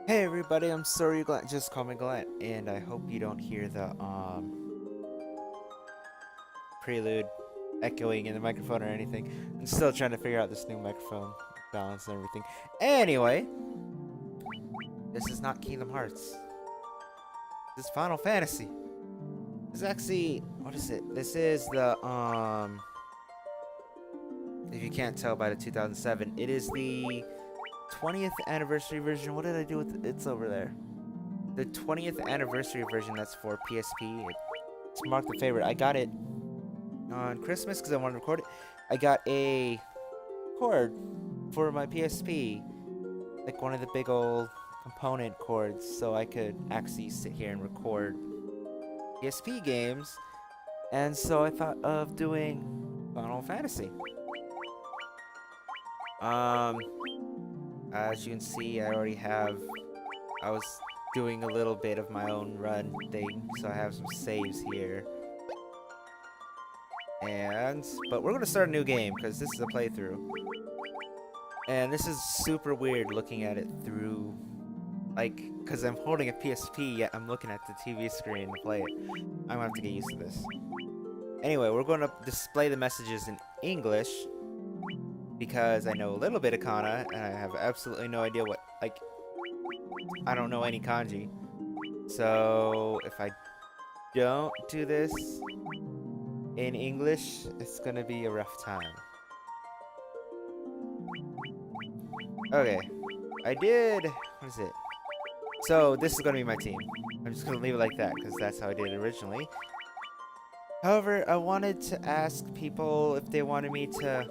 Hey everybody, I'm sorry Glenn, just call me Glenn, and I hope you don't hear the prelude echoing in the microphone or anything. I'm still trying to figure out this new microphone balance and everything. Anyway, this is not Kingdom Hearts. This is Final Fantasy. This is actually, what is it? This is the if you can't tell by the 2007, it is the 20th anniversary version. What did I do with it? It's over there. The 20th anniversary version that's for PSP. It's marked the favorite. I got it on Christmas because I wanted to record it. I got a cord for my PSP, like one of the big old component cords, so I could actually sit here and record PSP games. And so I thought of doing Final Fantasy. Um, as you can see, I was doing a little bit of my own run thing, so I have some saves here. But we're gonna start a new game, because this is a playthrough. And this is super weird looking at it through, like, because I'm holding a PSP, yet I'm looking at the TV screen to play it. I'm gonna have to get used to this. Anyway, we're gonna display the messages in English, because I know a little bit of Kana, and I have absolutely no idea what, like, I don't know any kanji. So, if I don't do this in English, it's gonna be a rough time. Okay, I did, what is it? So, this is gonna be my team. I'm just gonna leave it like that, because that's how I did it originally. However, I wanted to ask people if they wanted me to,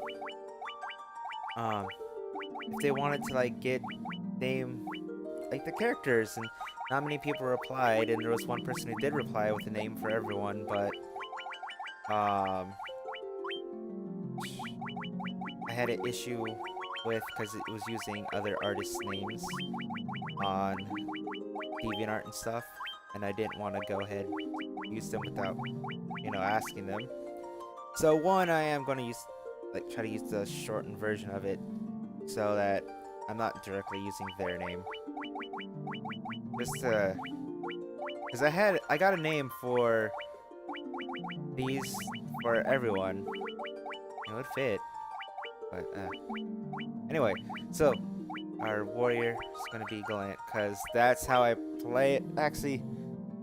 like, name, like, the characters, and not many people replied, and there was one person who did reply with a name for everyone, but, I had an issue with, because it was using other artists' names on DeviantArt and stuff, and I didn't want to go ahead and use them without, asking them. So one, I am going to try to use the shortened version of it, so that I'm not directly using their name. Just to, because I got a name for these, for everyone. It would fit, but, anyway, so, our warrior is gonna be Galant, because that's how I play it. Actually,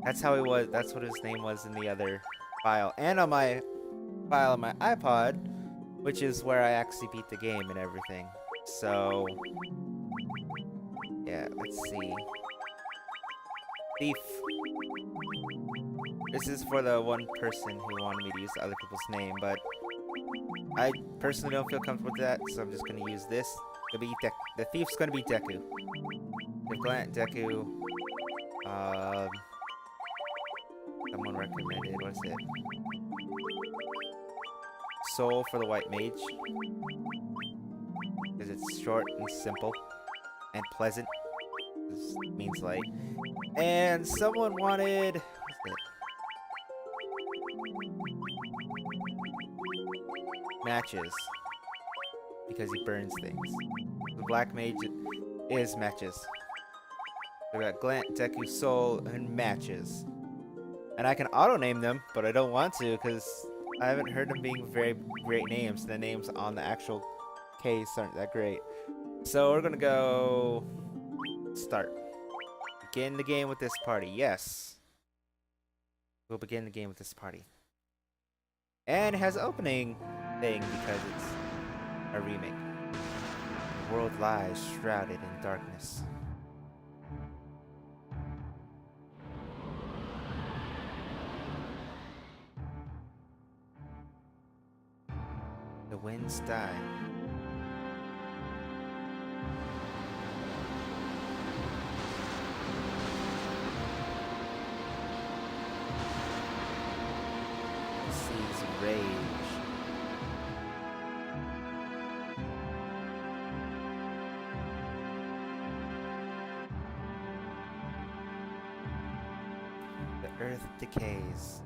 that's how he was, that's what his name was in the other file. And on my file on my iPod, which is where I actually beat the game and everything. So, yeah, let's see. Thief. This is for the one person who wanted me to use other people's name, but I personally don't feel comfortable with that, so I'm just gonna use this. The thief's gonna be Deku. If Glant Deku, someone recommended, what is it? Soul for the white mage. Because it's short and simple and pleasant. This means light. And someone wanted, what is it? Matches. Because he burns things. The black mage is matches. We got Glant, Deku, Soul, and matches. And I can auto-name them, but I don't want to because I haven't heard them being very great names. The names on the actual case aren't that great. So we're gonna go start. Begin the game with this party. Yes. We'll begin the game with this party. And it has an opening thing because it's a remake. The world lies shrouded in darkness. The winds die. The seas rage. The earth decays.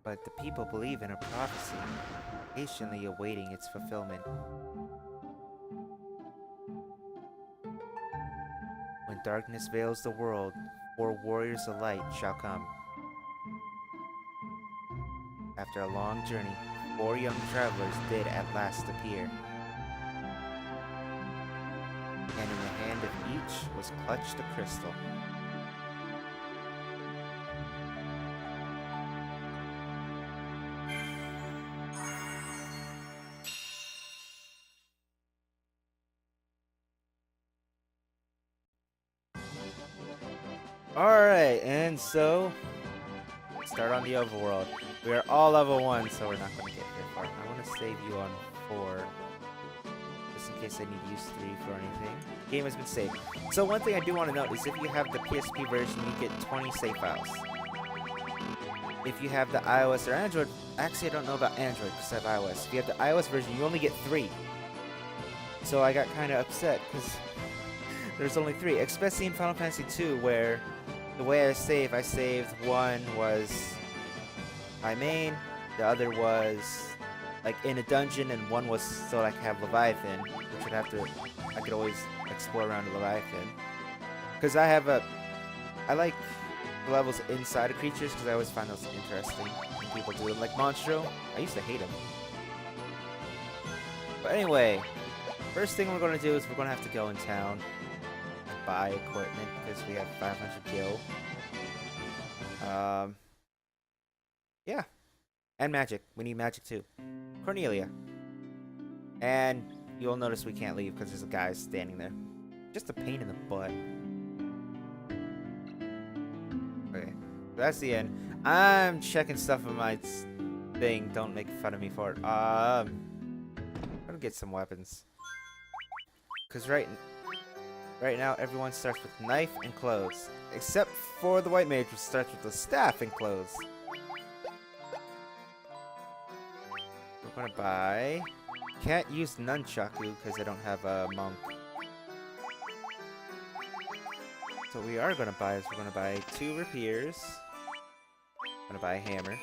But the people believe in a prophecy. patiently awaiting its fulfillment. When darkness veils the world, 4 warriors of light shall come. After a long journey, 4 young travelers did at last appear. And in the hand of each was clutched a crystal. Alright, and so start on the overworld. We are all level 1, so we're not going to get very far. I want to save you on 4, just in case I need to use 3 for anything. Game has been saved. So one thing I do want to note is if you have the PSP version, you get 20 save files. If you have the iOS or Android, actually I don't know about Android because I have iOS. If you have the iOS version, you only get 3. So I got kind of upset because there's only 3, especially in Final Fantasy 2 where the way I saved one was my main, the other was like in a dungeon, and one was so I could have Leviathan, which would have to, I could always explore around Leviathan. Because I like the levels inside of creatures because I always find those interesting when people do them. Like Monstro, I used to hate him. But anyway, first thing we're going to do is we're going to have to go in town and buy equipment because we have 500 gil. Yeah. And magic. We need magic too. Cornelia. And you'll notice we can't leave because there's a guy standing there. Just a pain in the butt. Okay. So that's the end. I'm checking stuff on my thing. Don't make fun of me for it. I'm gonna get some weapons. Because right now everyone starts with knife and clothes. Except for the white mage, which starts with the staff and clothes. We're gonna buy... Can't use nunchaku because I don't have a monk. So what we are gonna buy is we're gonna buy 2 rapiers. I'm gonna buy a hammer.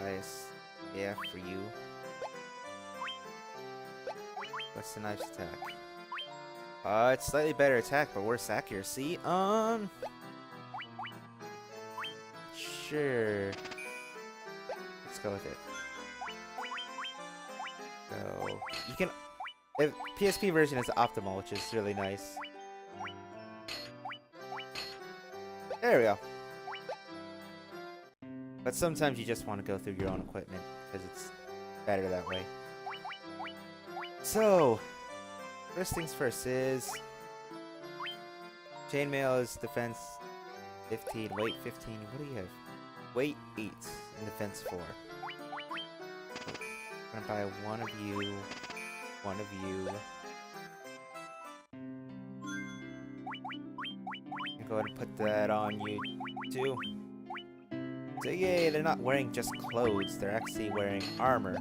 Nice. Yeah, for you. What's the knife's attack? It's slightly better attack, but worse accuracy. Sure. Let's go with it. So you can. PSP version is optimal, which is really nice. There we go. But sometimes you just want to go through your own equipment because it's better that way. So, first things first is chainmail is defense 15, weight 15. What do you have? Weight 8 and defense 4. I'm gonna buy one of you, one of you. And go ahead and put that on you too. So yay, they're not wearing just clothes, they're actually wearing armor.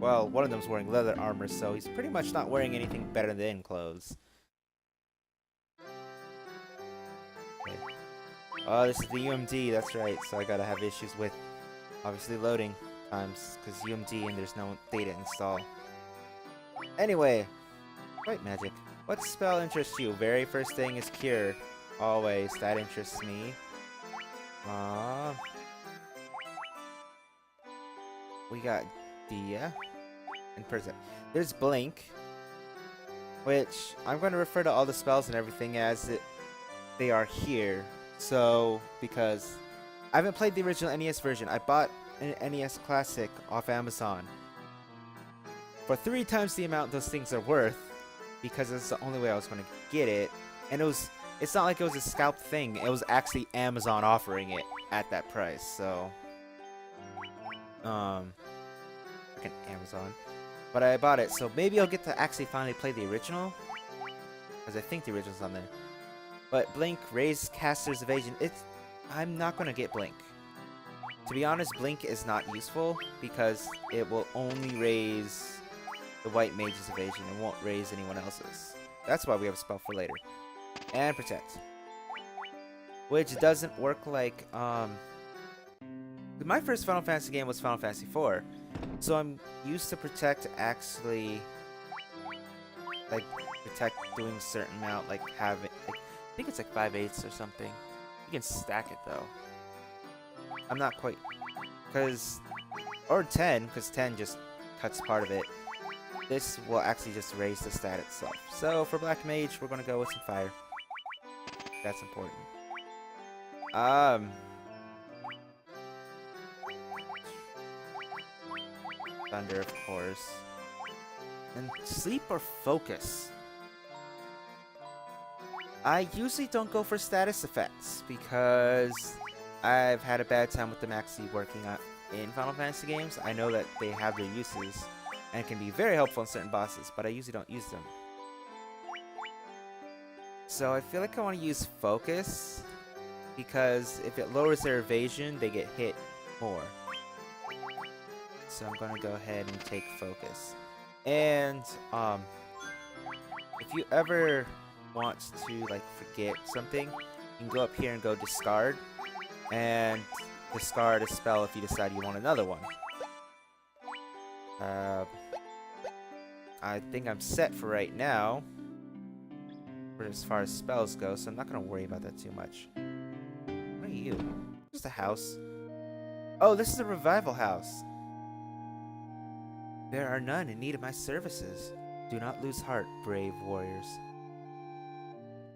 Well, one of them's wearing leather armor, so he's pretty much not wearing anything better than clothes. Okay. Oh, this is the UMD, that's right, so I gotta have issues with, obviously, loading times, because UMD and there's no data install. Anyway, white magic. What spell interests you? Very first thing is Cure. Always, that interests me. We got Dia and Percept. There's Blink, which I'm going to refer to all the spells and everything as they are here. So, because I haven't played the original NES version, I bought an NES Classic off Amazon for 3 times the amount those things are worth, because it's the only way I was going to get it. And it's not like it was a scalped thing. It was actually Amazon offering it at that price. So, freaking Amazon. But I bought it, so maybe I'll get to actually finally play the original, because I think the original's on there. But Blink, raise caster's evasion. I'm not gonna get Blink. To be honest, Blink is not useful because it will only raise the white mage's evasion and won't raise anyone else's. That's why we have a spell for later. And Protect. which doesn't work like my first Final Fantasy game was Final Fantasy IV, so I'm used to Protect actually like Protect doing a certain amount, like having like, I think it's like 5/8 or something. You can stack it though. I'm not quite, cause or 10, cause 10 just cuts part of it. This will actually just raise the stat itself. So for Black Mage, we're gonna go with some fire. That's important. Thunder, of course. And sleep or focus. I usually don't go for status effects because I've had a bad time with them actually working in Final Fantasy games. I know that they have their uses and can be very helpful in certain bosses, but I usually don't use them. So I feel like I want to use focus because if it lowers their evasion, they get hit more. So I'm gonna go ahead and take focus. And if you ever want to like forget something, you can go up here and go discard and discard a spell if you decide you want another one. I think I'm set for right now for as far as spells go, so I'm not gonna worry about that too much. What are you? Just a house. Oh, this is a revival house. There are none in need of my services. Do not lose heart, brave warriors.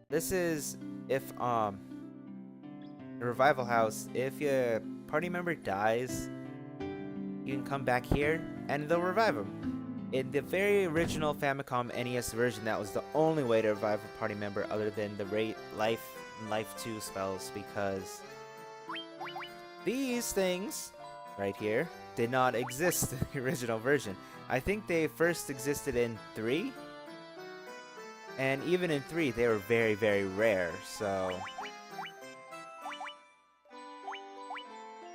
This is if the revival house, if your party member dies, you can come back here and they'll revive them. In the very original Famicom NES version, that was the only way to revive a party member other than the Life and Life 2 spells, because these things right here did not exist in the original version. I think they first existed in 3, and even in 3 they were very, very rare, so...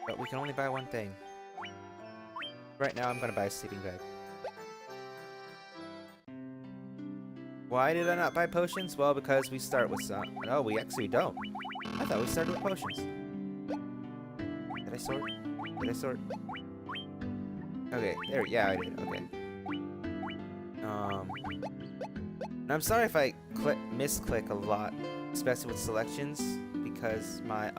But we can only buy one thing. Right now I'm gonna buy a sleeping bag. Why did I not buy potions? Well, because we start with some... No, we actually don't. I thought we started with potions. Did I sort? Did I sort? Okay, there, yeah, I did, okay. And I'm sorry if I misclick a lot, especially with selections, because my,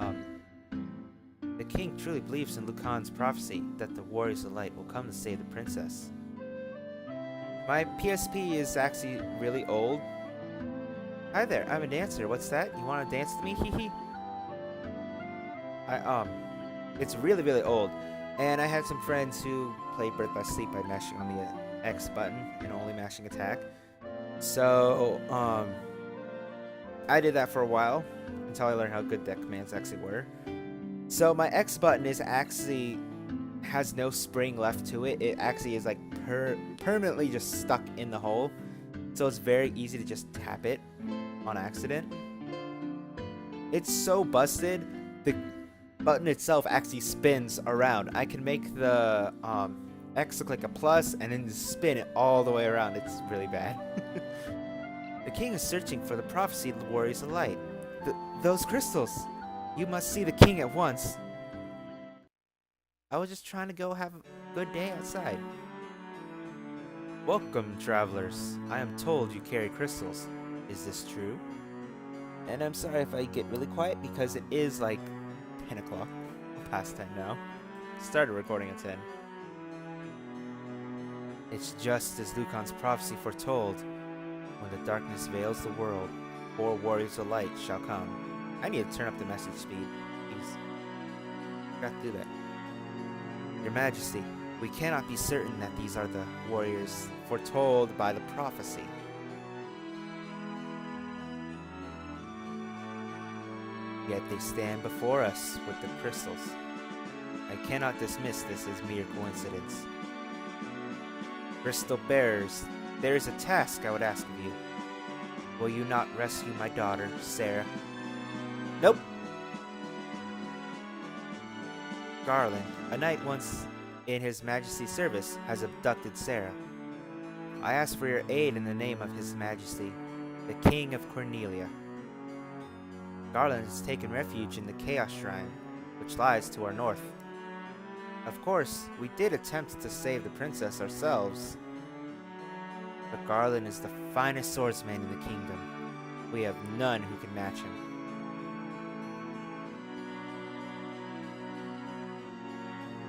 the king truly believes in Lucan's prophecy that the warriors of light will come to save the princess. My PSP is actually really old. Hi there, I'm a dancer. What's that? You want to dance with me? Hee hee. It's really, really old. And I had some friends who played Birth by Sleep by mashing on the X button and only mashing attack. So, I did that for a while until I learned how good that commands actually were. So my X button is actually has no spring left to it. It actually is like permanently just stuck in the hole. So it's very easy to just tap it on accident. It's so busted. The button itself actually spins around. I can make the X look like a plus and then spin it all the way around. It's really bad. The king is searching for the prophecy of the warriors of light. Those crystals. You must see the king at once. I was just trying to go have a good day outside. Welcome, travelers. I am told you carry crystals. Is this true? And I'm sorry if I get really quiet because it is like 10 o'clock. Past 10 now. Started recording at 10. It's just as Lucan's prophecy foretold. When the darkness veils the world, 4 warriors of light shall come. I need to turn up the message speed. Please. Forgot to do that. Your Majesty, we cannot be certain that these are the warriors foretold by the prophecy. Yet they stand before us with the crystals. I cannot dismiss this as mere coincidence. Crystal bearers, there is a task I would ask of you. Will you not rescue my daughter, Sarah? Nope. Garland, a knight once in His Majesty's service, has abducted Sarah. I ask for your aid in the name of His Majesty, the King of Cornelia. Garland has taken refuge in the Chaos Shrine, which lies to our north. Of course, we did attempt to save the princess ourselves, but Garland is the finest swordsman in the kingdom. We have none who can match him.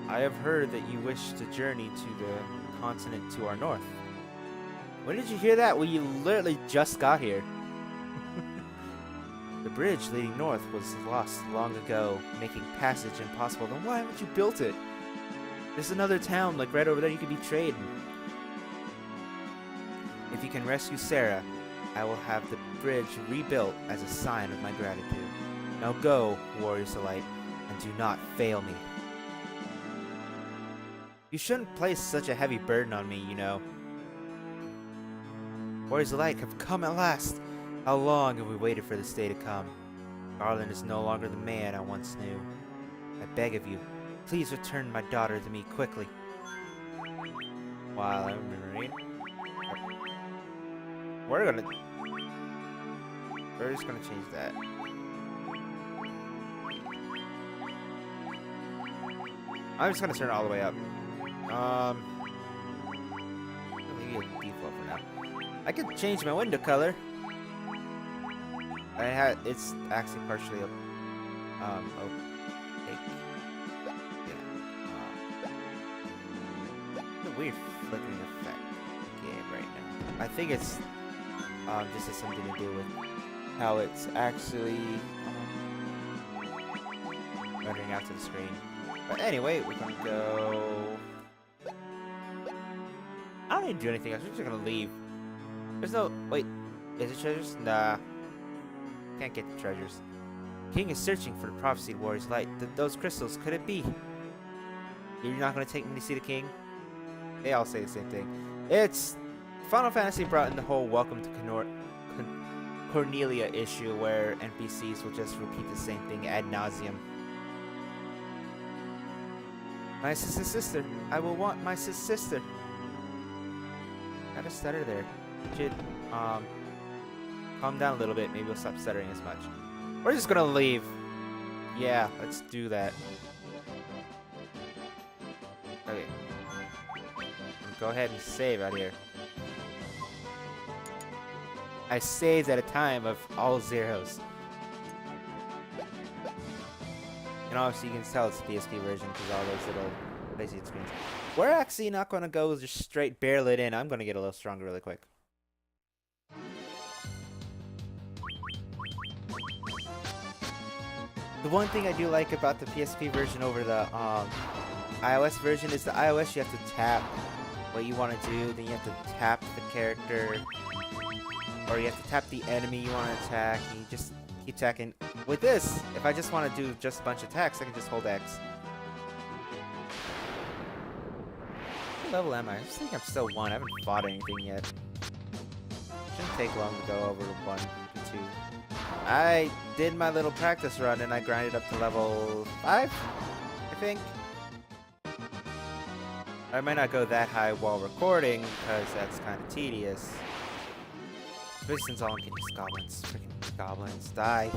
I have heard that you wish to journey to the continent to our north. When did you hear that? Well, you literally just got here. The bridge leading north was lost long ago, making passage impossible. Then why haven't you built it? There's another town, like right over there, you could be trading. If you can rescue Sarah, I will have the bridge rebuilt as a sign of my gratitude. Now go, Warriors of Light, and do not fail me. You shouldn't place such a heavy burden on me, you know. Warriors of Light have come at last. How long have we waited for this day to come? Garland is no longer the man I once knew. I beg of you, please return my daughter to me quickly. While I'm remembering, we're just gonna change that. I'm just gonna turn it all the way up. Maybe a default for now. I could change my window color. It's actually partially opaque. Yeah. A weird flickering effect game right now. I think it's this has something to do with how it's actually rendering out to the screen. But anyway, we're gonna go. I don't need to do anything else. We're just gonna leave. There's no wait. Is it treasures? Nah. Can't get the treasures. King is searching for the prophecy of Warriors Light. Those crystals, could it be? You're not gonna take me to see the king? They all say the same thing. It's Final Fantasy brought in the whole Welcome to Cornelia issue where NPCs will just repeat the same thing ad nauseum. My sister. I will want my sister. Got a stutter there. You should calm down a little bit. Maybe we'll stop stuttering as much. We're just gonna leave. Yeah, let's do that. Okay. Go ahead and save out here. I saved at a time of all zeros. And obviously you can tell it's the PSP version because all those little lazy screens. We're actually not going to go just straight barrel it in. I'm going to get a little stronger really quick. The one thing I do like about the PSP version over the iOS version is the iOS you have to tap what you want to do, then you have to tap the character, or you have to tap the enemy you want to attack, and you just keep attacking. With this, if I just want to do just a bunch of attacks, I can just hold X. What level am I? I just think I'm still 1. I haven't fought anything yet. Shouldn't take long to go over 1 to 2. I did my little practice run and I grinded up to level 5, I think. I might not go that high while recording because that's kind of tedious. Especially since all I'm getting is goblins. Freaking goblins. Die.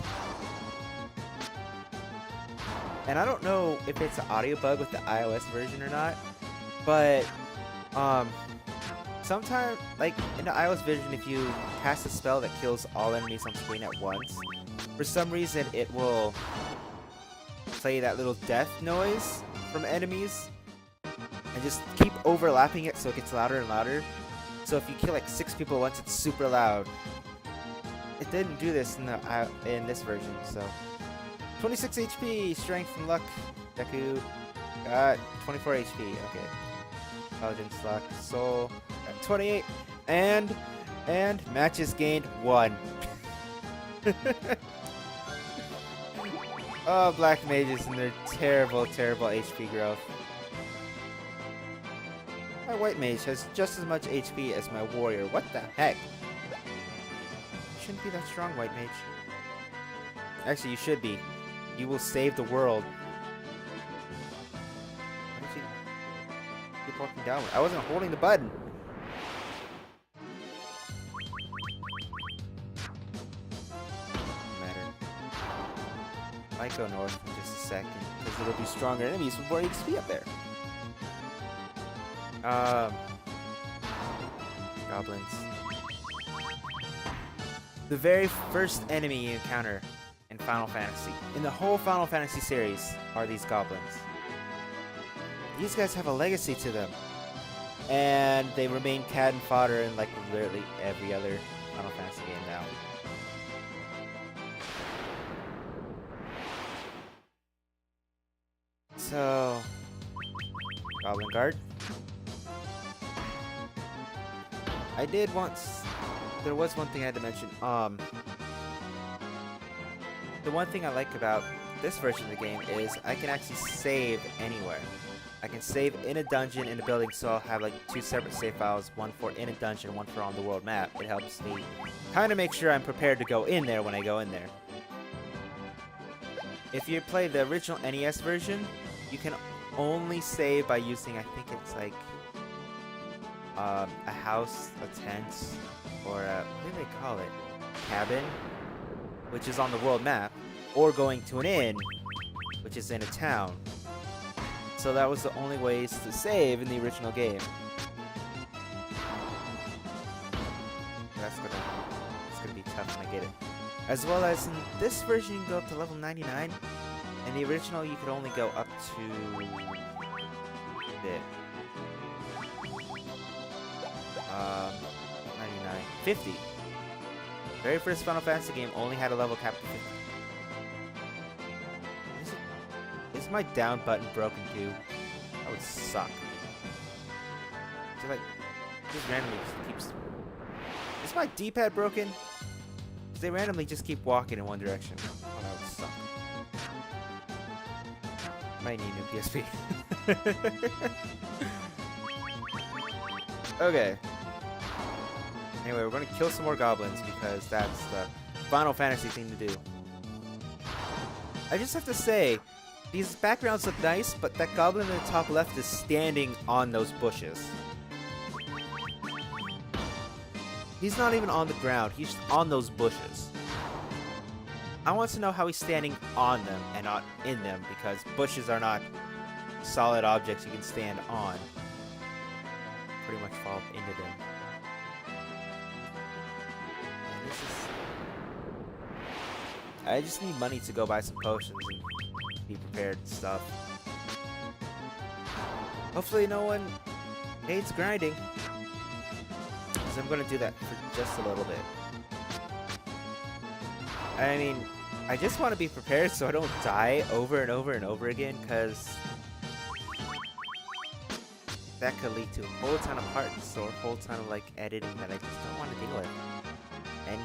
And I don't know if it's an audio bug with the iOS version or not, but sometimes, like in the iOS version, if you cast a spell that kills all enemies on screen at once, for some reason it will play that little death noise from enemies and just keep overlapping it so it gets louder and louder. So if you kill like 6 people at once, it's super loud. It didn't do this in this version, so 26 HP, strength and luck. Deku got 24 HP. Okay. Intelligence, luck, soul got 28, and matches gained 1. Oh, black mages and their terrible HP growth. My white mage has just as much HP as my warrior. What the heck? You shouldn't be that strong, white mage. Actually, you should be. You will save the world. Why did you keep walking downward? I wasn't holding the button. Doesn't matter. might go north in just a second, because it'll be stronger enemies with more XP up there. Goblins. The very first enemy you encounter in Final Fantasy, in the whole Final Fantasy series, are these goblins. These guys have a legacy to them, and they remain cannon fodder in like literally every other Final Fantasy game now. So, Goblin Guard. I did once. There was one thing I had to mention. The one thing I like about this version of the game is I can actually save anywhere. I can save in a dungeon in a building, so I'll have like 2 separate save files, one for in a dungeon, one for on the world map. It helps me kind of make sure I'm prepared to go in there when I go in there. If you play the original NES version, you can only save by using, I think it's like a house, a tent, or a, what do they call it? Cabin, which is on the world map, or going to an inn, which is in a town. So that was the only ways to save in the original game. That's gonna be tough when I get it. As well as in this version, you can go up to level 99. In the original, you could only go up to the 99, 50. Very first Final Fantasy game only had a level cap of 50. Is my down button broken too? That would suck. So like, just randomly just keeps. Is my D-pad broken? Because they randomly just keep walking in one direction. Oh, that would suck. Might need a new PSP. Okay. Anyway, we're gonna kill some more goblins because that's the Final Fantasy thing to do. I just have to say, these backgrounds look nice, but that goblin in the top left is standing on those bushes. He's not even on the ground, he's on those bushes. I want to know how he's standing on them and not in them, because bushes are not solid objects you can stand on. Pretty much fall into them. And this is... I just need money to go buy some potions and be prepared and stuff. Hopefully no one hates grinding, because I'm going to do that for just a little bit. I mean, I just want to be prepared so I don't die over and over and over again, because that could lead to a whole ton of parts or a whole ton of like editing that I just don't want to deal with. And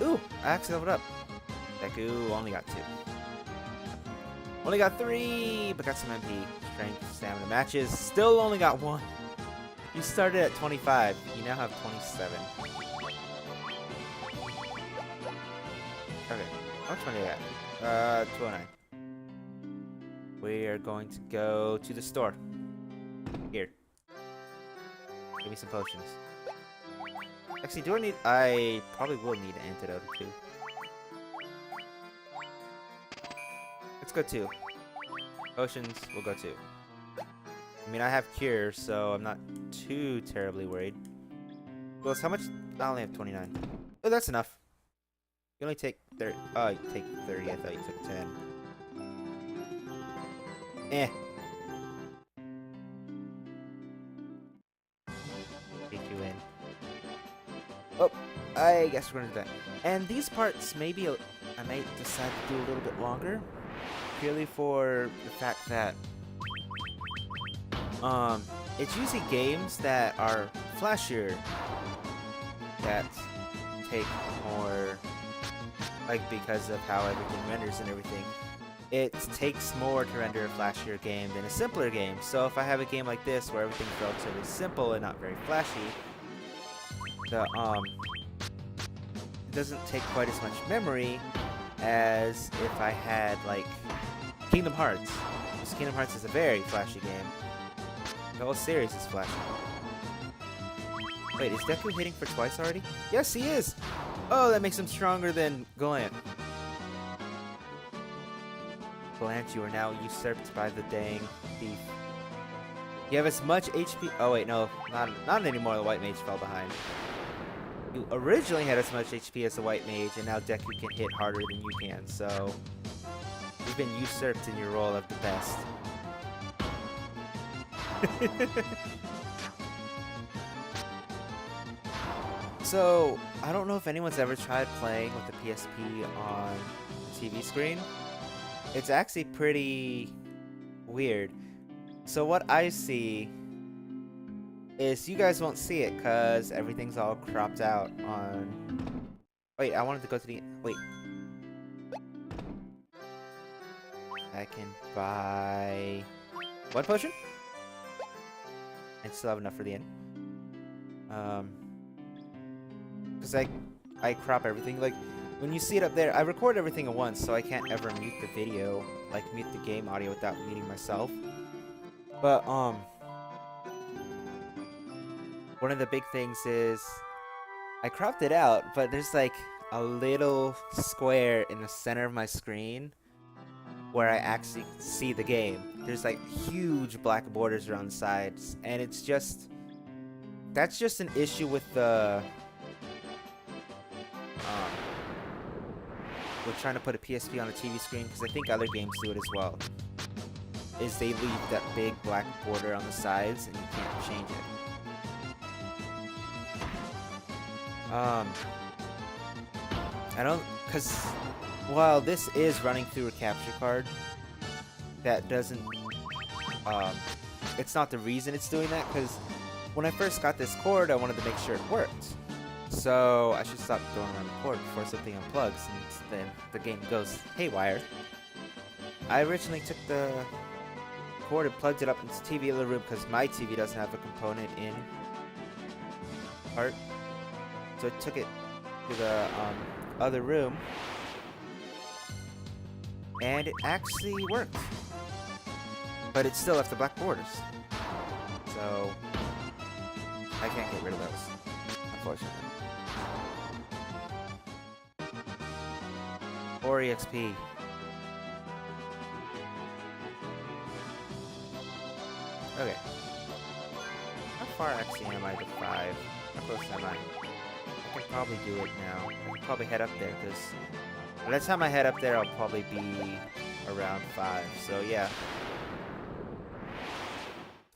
ooh, I actually leveled up. Deku only got 2. Only got 3, but got some MP, strength, stamina. Matches still only got 1. You started at 25. You now have 27. Okay, how much money I got? 209. We are going to go to the store. Here. Give me some potions. Actually, do I need... I probably will need an antidote or 2. Let's go 2. Potions, we'll go 2. I mean, I have cure, so I'm not too terribly worried. Well, how much? I only have 29. Oh, that's enough. You only take 30. Oh, you take 30. I thought you took 10. Eh. Take you in. Oh, I guess we're gonna do that. And these parts, maybe I may decide to do a little bit longer, purely for the fact that it's usually games that are flashier that take more, like, because of how everything renders and everything. It takes more to render a flashier game than a simpler game. So if I have a game like this where everything's relatively simple and not very flashy, it doesn't take quite as much memory as if I had, like, Kingdom Hearts. Because Kingdom Hearts is a very flashy game. The whole series is flashy. Wait, is Deku hitting for twice already? Yes, he is! Oh, that makes him stronger than Goliath. Blanche, you are now usurped by the dang thief. You have as much HP. Oh wait, no, not anymore. The white mage fell behind. You originally had as much HP as the white mage, and now Deku can hit harder than you can. So you've been usurped in your role of the best. So I don't know if anyone's ever tried playing with the PSP on the TV screen. It's actually pretty weird. So what I see is you guys won't see it because everything's all cropped out on... Wait, I wanted to go to the... Wait. I can buy... One potion? And still have enough for the end. Because I crop everything. Like, when you see it up there, I record everything at once, so I can't ever mute the video, like mute the game audio without muting myself. But, one of the big things is, I cropped it out, but there's like a little square in the center of my screen where I actually see the game. There's like huge black borders around the sides, and it's just, that's just an issue with the, with trying to put a PSP on a TV screen, because I think other games do it as well, is they leave that big black border on the sides and you can't change it. I don't, because while this is running through a capture card, that doesn't, it's not the reason it's doing that, because when I first got this cord, I wanted to make sure it worked. So I should stop throwing around the cord before something unplugs and then the game goes haywire. I originally took the cord and plugged it up into the TV in the room because my TV doesn't have a component in part. So I took it to the other room, and it actually worked. But it still left the black borders. So I can't get rid of those, unfortunately. Or EXP. Okay. How far actually am I to 5? How close am I? I can probably do it now. I can probably head up there, because by the time I head up there, I'll probably be around 5. So yeah.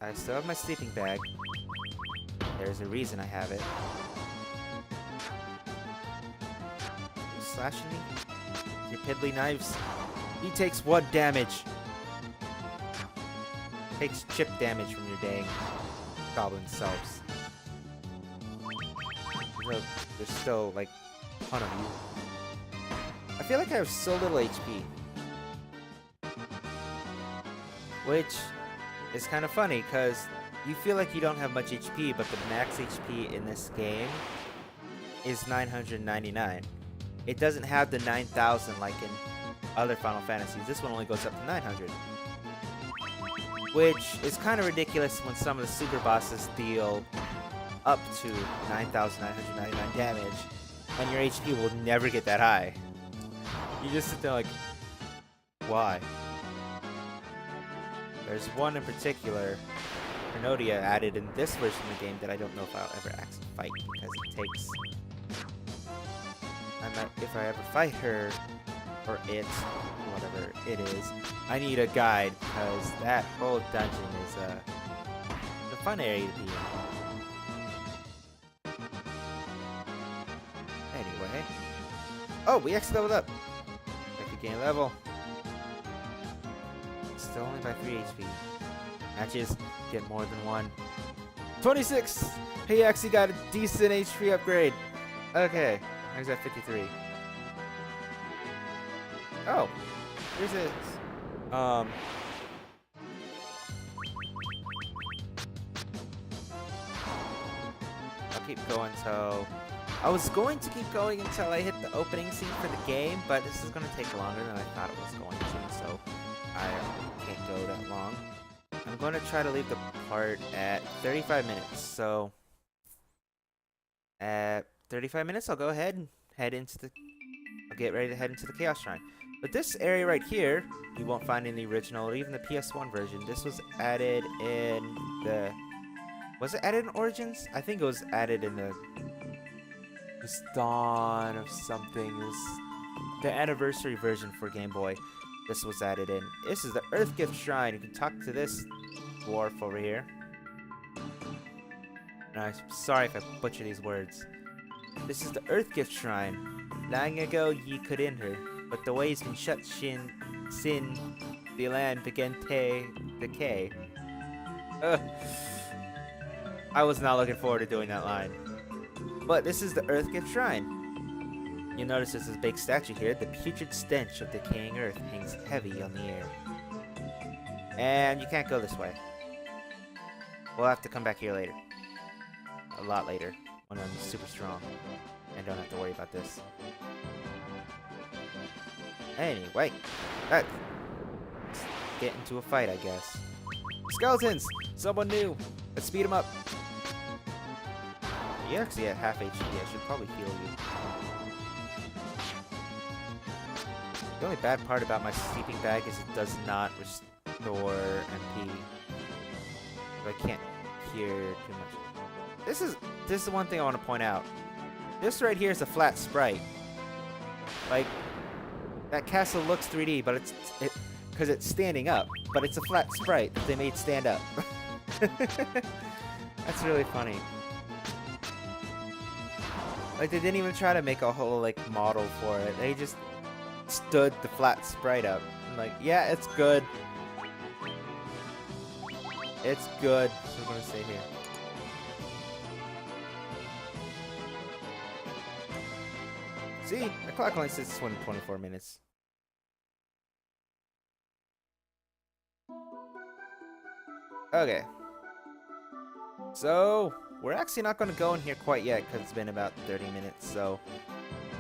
I still have my sleeping bag. There's a reason I have it. You slashing me? Your piddly knives. He takes 1 damage. Takes chip damage from your dang goblin selves. There's still like a ton of you. I feel like I have so little HP. Which is kind of funny, because you feel like you don't have much HP, but the max HP in this game is 999. It doesn't have the 9,000 like in other Final Fantasies. This one only goes up to 900. Which is kind of ridiculous when some of the super bosses deal up to 9,999 damage, and your HP will never get that high. You just sit there like, why? There's one in particular, Renodia, added in this version of the game that I don't know if I'll ever actually fight, because it takes... if I ever fight her, or it, whatever it is, I need a guide, because that whole dungeon is a fun area to be in. Anyway. Oh, we actually leveled up. I could gain level. Still only by 3 HP. Matches get more than 1. 26! He actually got a decent HP upgrade. Okay. He's at 53. Oh. Here's it. I'll keep going till... I was going to keep going until I hit the opening scene for the game, but this is going to take longer than I thought it was going to, so I can't go that long. I'm going to try to leave the part at 35 minutes, so at 35 minutes I'll go ahead and head into the... I'll get ready to head into the Chaos Shrine. But this area right here, you won't find in the original or even the PS1 version. This was added in the... Was it added in Origins? I think it was added in the... This Dawn of something. It was the anniversary version for Game Boy. This was added in. This is the Earth Gift Shrine. You can talk to this dwarf over here. And I'm sorry if I butcher these words. This is the Earth Gift Shrine. Long ago ye could enter, but the way's been shut sin the land began to decay. I was not looking forward to doing that line. But this is the Earth Gift Shrine. You'll notice there's this big statue here. The putrid stench of decaying earth hangs heavy on the air. And you can't go this way. We'll have to come back here later. A lot later. When I'm super strong. And don't have to worry about this. Anyway. Let's get into a fight, I guess. Skeletons! Someone new! Let's speed them up. You're actually at half HP. I should probably heal you. The only bad part about my sleeping bag is it does not restore MP. So I can't hear too much. This is the one thing I want to point out. This right here is a flat sprite. Like, that castle looks 3D, but because it's standing up, but it's a flat sprite that they made stand up. That's really funny. Like, they didn't even try to make a whole, like, model for it. They just stood the flat sprite up. I'm like, yeah, it's good. It's good. That's what I'm gonna say here. See? The clock only says 24 minutes. Okay. So, we're actually not going to go in here quite yet because it's been about 30 minutes. So,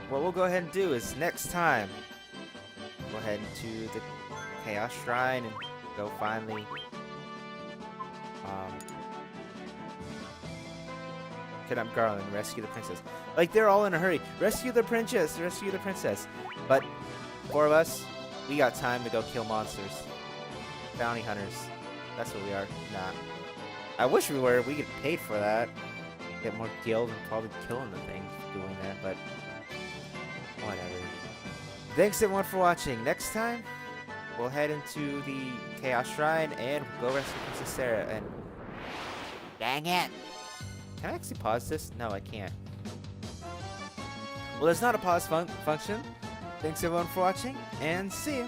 what we'll go ahead and do is next time, we'll head into the Chaos Shrine and go finally kidnap Garland and rescue the princess. Like, they're all in a hurry. Rescue the princess! Rescue the princess! But, 4 of us, we got time to go kill monsters. Bounty hunters. That's what we are. Nah. I wish we were. We get paid for that. Get more guild and probably killing the thing doing that, but whatever. Thanks everyone for watching. Next time, we'll head into the Chaos Shrine and we'll go rescue Princess Sarah and... Dang it! Can I actually pause this? No, I can't. Well, there's not a pause function. Thanks everyone for watching, and see you!